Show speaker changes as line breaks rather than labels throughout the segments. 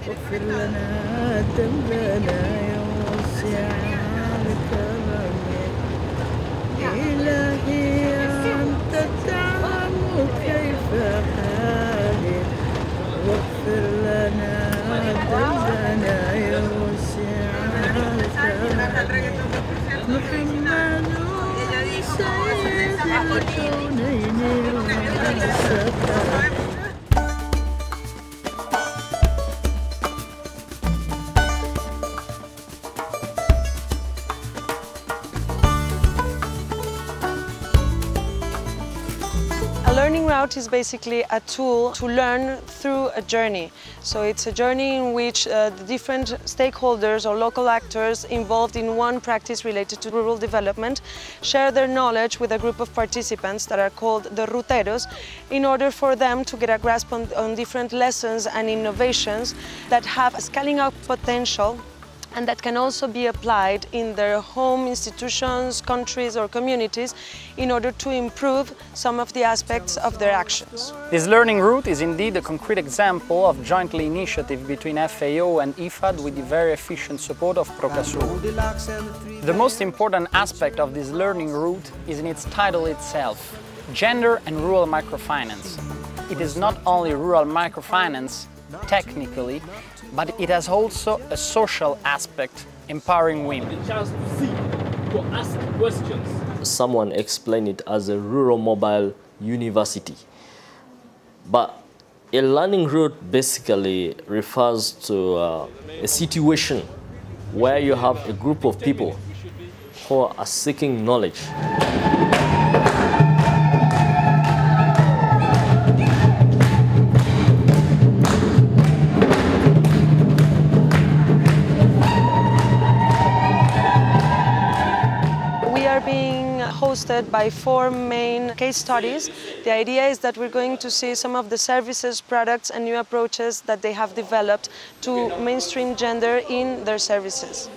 واغفر لنا ذنبنا يا واسع الكرم إلهي أنت تعلم كيف حالي واغفر لنا ذنبنا يا واسع الكرم محمد سيد الكونين والثقلين.
Learning route is basically a tool to learn through a journey. So it's a journey in which the different stakeholders or local actors involved in one practice related to rural development share their knowledge with a group of participants that are called the ruteros in order for them to get a grasp on different lessons and innovations that have a scaling up potential and that can also be applied in their home institutions, countries or communities in order to improve some of the aspects of their actions.
This learning route is indeed a concrete example of jointly initiative between FAO and IFAD with the very efficient support of Procasur. The most important aspect of this learning route is in its title itself, Gender and Rural Microfinance. It is not only rural microfinance technically, but it has also a social aspect, empowering women.
Someone explained it as a rural mobile university. But a learning route basically refers to a situation where you have a group of people who are seeking knowledge.
Hosted by 4 main case studies. The idea is that we're going to see some of the services, products and new approaches that they have developed to mainstream gender in their services.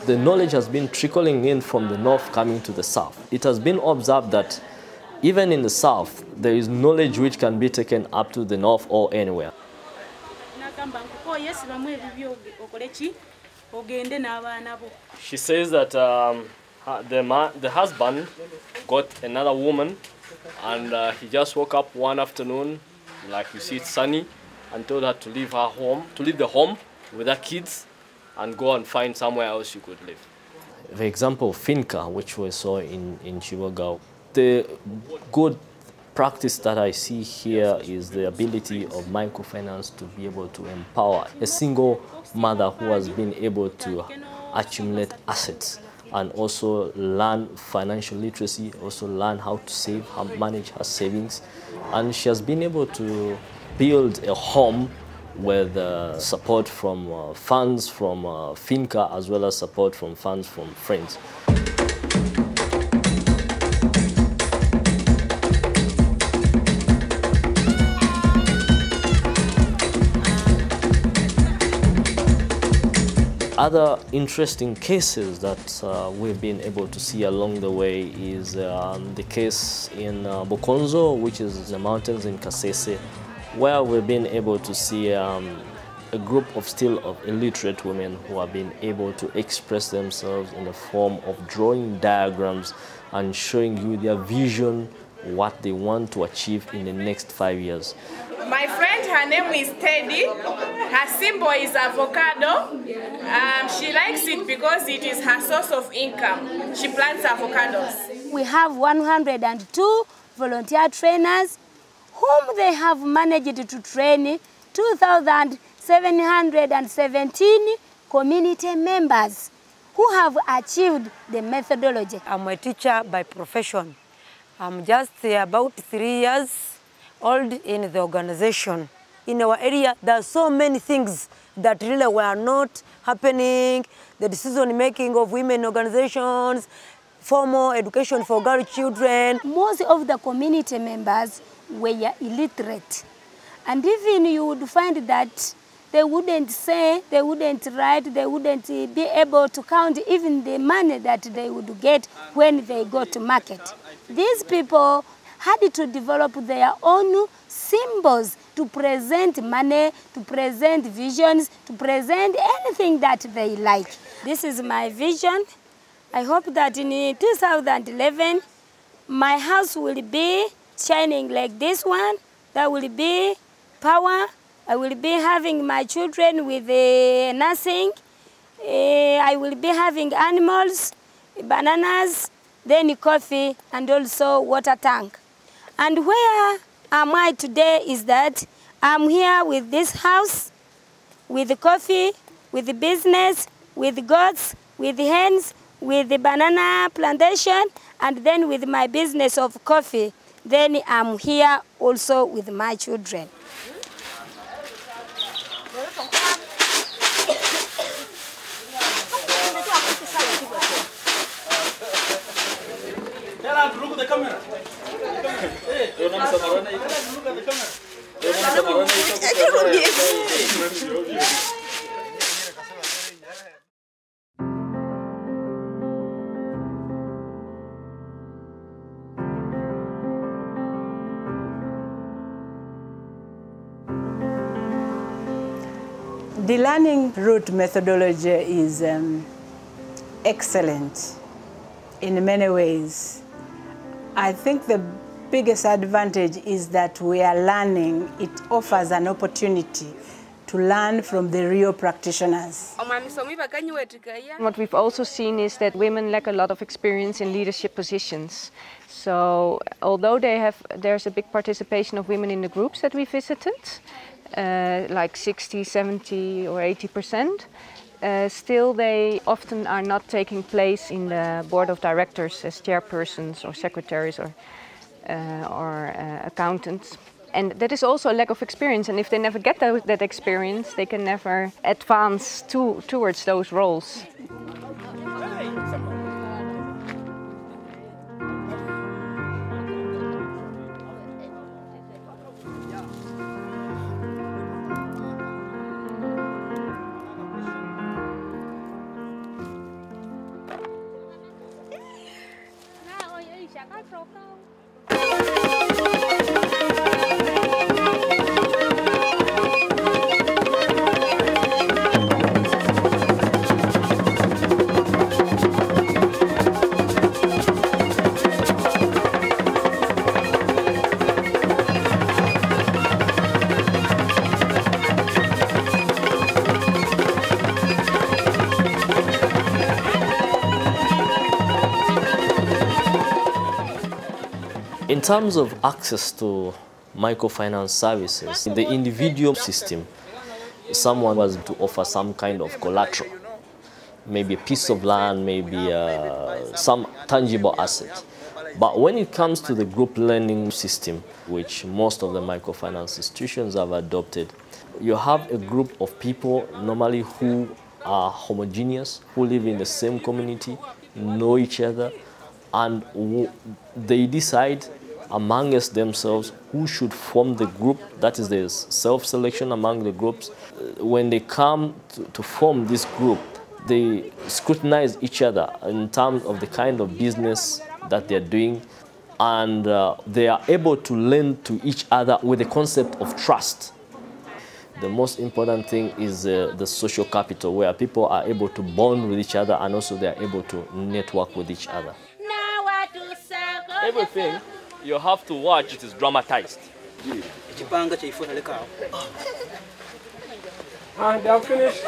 The knowledge has been trickling in from the north coming to the south. It has been observed that even in the south, there is knowledge which can be taken up to the north or anywhere.
She says that the husband got another woman and he just woke up one afternoon, like you see it's sunny, and told her to leave her home, to leave the home with her kids and go and find somewhere else she could live.
The example of Finca, which we saw in Chihuahua, the good practice that I see here is the ability of microfinance to be able to empower a single mother who has been able to accumulate assets and also learn financial literacy, also learn how to save, how to manage her savings. And she has been able to build a home with support from funds from Finca as well as support from funds from friends. Other interesting cases that we've been able to see along the way is the case in Bokonzo, which is the mountains in Kasese, where we've been able to see a group of illiterate women who have been able to express themselves in the form of drawing diagrams and showing you their vision, what they want to achieve in the next 5 years.
My friend, her name is Teddy. Her symbol is avocado. She likes it because it is her source of income. She plants avocados.
We have 102 volunteer trainers whom they have managed to train 2,717 community members who have achieved the methodology.
I'm a teacher by profession. I'm just about 3 years old in the organization. In our area, there are so many things that really were not happening. The decision-making of women organizations, formal education for girl children.
Most of the community members were illiterate. And even you would find that they wouldn't say, they wouldn't write, they wouldn't be able to count even the money that they would get when they go to market. These people had to develop their own symbols to present money, to present visions, to present anything that they like. This is my vision. I hope that in 2011, my house will be shining like this one. There will be power. I will be having my children with nursing. I will be having animals, bananas, then coffee, and also water tank. And where am I today is that I'm here with this house, with the coffee, with the business, with the goats, with the hens, with the banana plantation, and then with my business of coffee. Then I'm here also with my children.
Look at the camera.
The learning route methodology is excellent in many ways. I think the biggest advantage is that we are learning. It offers an opportunity to learn from the real practitioners.
What we've also seen is that women lack a lot of experience in leadership positions. So although there's a big participation of women in the groups that we visited, like 60, 70 or 80%, still they often are not taking place in the board of directors as chairpersons or secretaries or accountants. And that is also a lack of experience, and if they never get that experience, they can never advance towards those roles.
In terms of access to microfinance services, in the individual system, someone was to offer some kind of collateral, maybe a piece of land, maybe some tangible asset. But when it comes to the group lending system, which most of the microfinance institutions have adopted, you have a group of people normally who are homogeneous, who live in the same community, know each other, and they decide amongst themselves who should form the group. That is the self-selection among the groups. When they come to form this group, they scrutinize each other in terms of the kind of business that they're doing, and they are able to lend to each other with the concept of trust. The most important thing is the social capital, where people are able to bond with each other and also they are able to network with each other.
Everything you have to watch, it is dramatized.
And I've finished.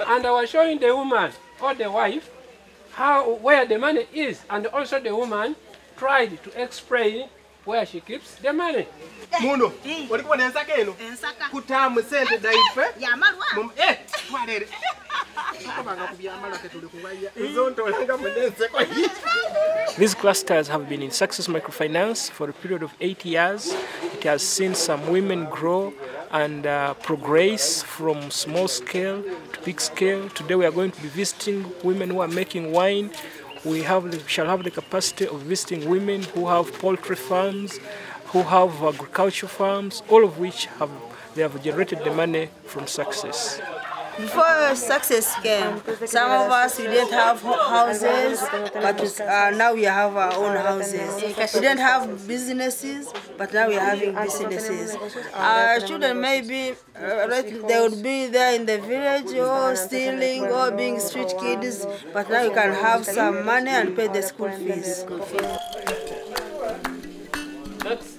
And I was showing the woman or the wife where the money is, and also the woman tried to explain where she keeps the money. Muno, walikuwa na ensaka eno? Ensaka. Kutamu sente daife? Ya marwa. Twarere.
These clusters have been in Success Microfinance for a period of 8 years. It has seen some women grow and progress from small scale to big scale. Today we are going to be visiting women who are making wine. We shall have the capacity of visiting women who have poultry farms, who have agricultural farms, all of which they have generated the money from Success.
Before success came, some of us, we didn't have houses, but now we have our own houses. We didn't have businesses, but now we're having businesses. Children maybe, they would be there in the village or stealing or being street kids, but now you can have some money and pay the school fees.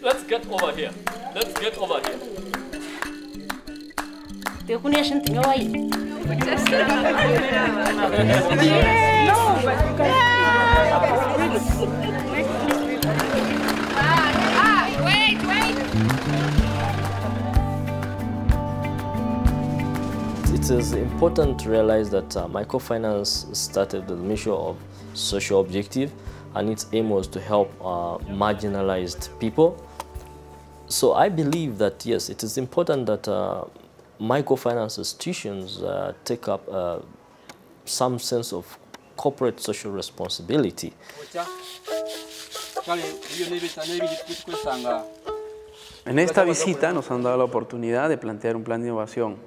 Let's get over here. Let's get over here.
It is important to realize that microfinance started with the mission of social objective, and its aim was to help marginalized people. So I believe that yes, it is important that microfinance institutions take up some sense of corporate social responsibility.
En esta visita nos han dado la oportunidad de plantear un plan de innovación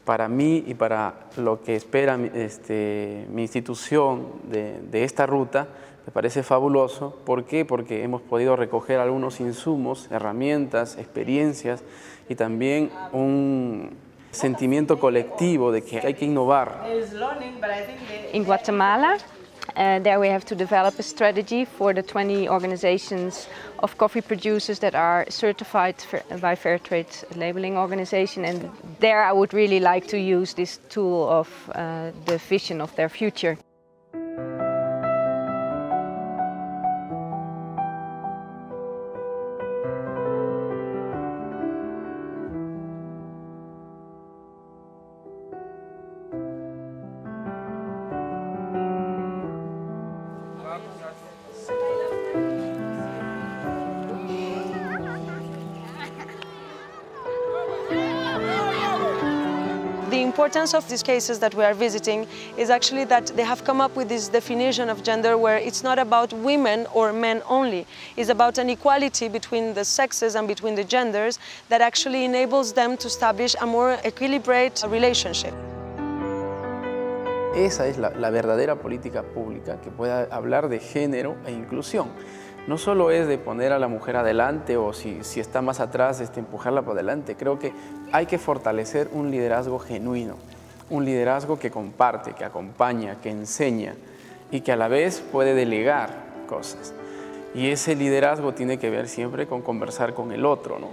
para mí y para lo que espera mi institución de esta ruta. Me parece fabuloso. ¿Por qué? Porque hemos podido recoger algunos insumos, herramientas, experiencias y también un sentimiento colectivo de que hay que innovar.
In Guatemala, there we have to develop a strategy for the 20 organizations of coffee producers that are certified by Fair Trade Labeling Organization, and there I would really like to use this tool of the vision of their future.
The importance of these cases that we are visiting is actually that they have come up with this definition of gender where it's not about women or men only. It's about an equality between the sexes and between the genders that actually enables them to establish a more equilibrated relationship.
Esa es la verdadera política pública que pueda hablar de género e inclusión. No solo es de poner a la mujer adelante o si está más atrás, empujarla para adelante. Creo que hay que fortalecer un liderazgo genuino, un liderazgo que comparte, que acompaña, que enseña y que a la vez puede delegar cosas. Y ese liderazgo tiene que ver siempre con conversar con el otro, ¿no?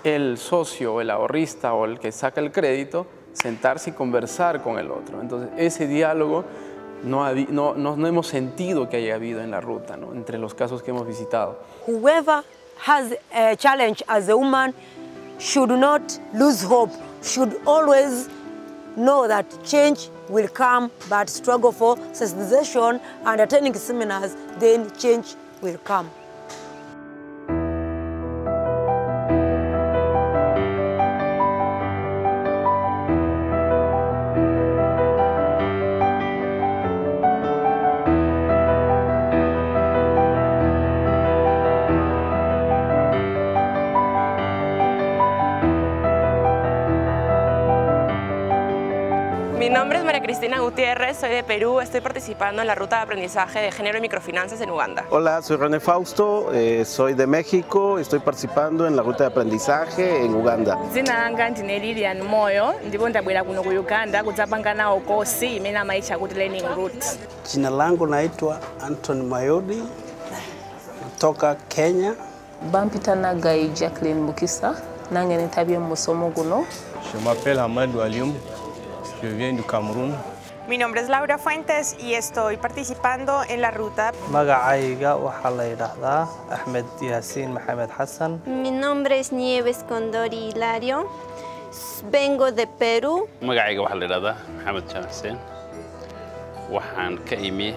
El socio, el ahorrista o el que saca el crédito, sentarse y conversar con el otro. Entonces, ese diálogo no hemos sentido que haya habido en la ruta, ¿no? Entre los casos que hemos visitado.
Whoever has a challenge as a woman should not lose hope, should always know that change will come, but struggle for sensitization and attending seminars, then change will come.
Mi nombre es María Cristina Gutiérrez, soy de Perú, estoy participando en la ruta de aprendizaje de género y microfinanzas en Uganda.
Hola, soy René Fausto, soy de México, estoy participando en la ruta de aprendizaje en Uganda.
Dzina langa ndine Lilian Moyo, ndipo ndabwera kuno ku Uganda kudzapanga nawo kosi imene amaitcha kuti learning route.
Jina langu naitwa Anthony Mayodi, kutoka Kenya.
Bampita Nagai Jacqueline Mukisa, nange nitabye mu musomo guno.
Je m'appelle Hamad Walioum. Je viens du Cameroun.
Mi nombre es Laura Fuentes y estoy participando en la ruta.
Magacayga waxaa la yiraahdaa Ahmed Yasin Mohamed Hassan.
Mi nombre es Nieves Condori Hilario. Vengo de Perú.
Magacayga waxaa la yiraahdaa Mohamed Jansen. Waxaan ka imi.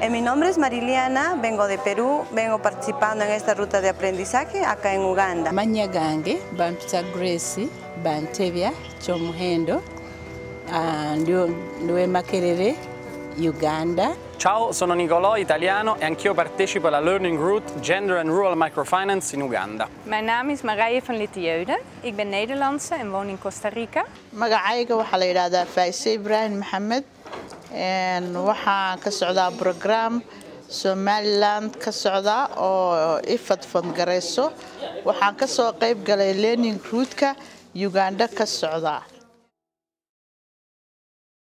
Mi nombre es Mariliana, vengo de Perú, vengo participando en esta ruta de aprendizaje acá en Uganda.
Manyagange, Bampita Grace, Bantebya, Chomuhendo. Ndiwe Makerere, Uganda.
Ciao, sono Nicolò, italiano, e anch'io partecipo alla Learning Route Gender and Rural Microfinance in Uganda.
Mijn naam is Marije van Littijeude. Ik ben Nederlandse en woon in Costa Rica.
Magacayga waxaa la yiraahdaa Faisal Ibrahim Mohamed en waxaan ka socdaa program Somaliland ka socda oo ifad fund gareyso. Waxaan ka soo qayb galay Learning Route-ka Uganda ka socda.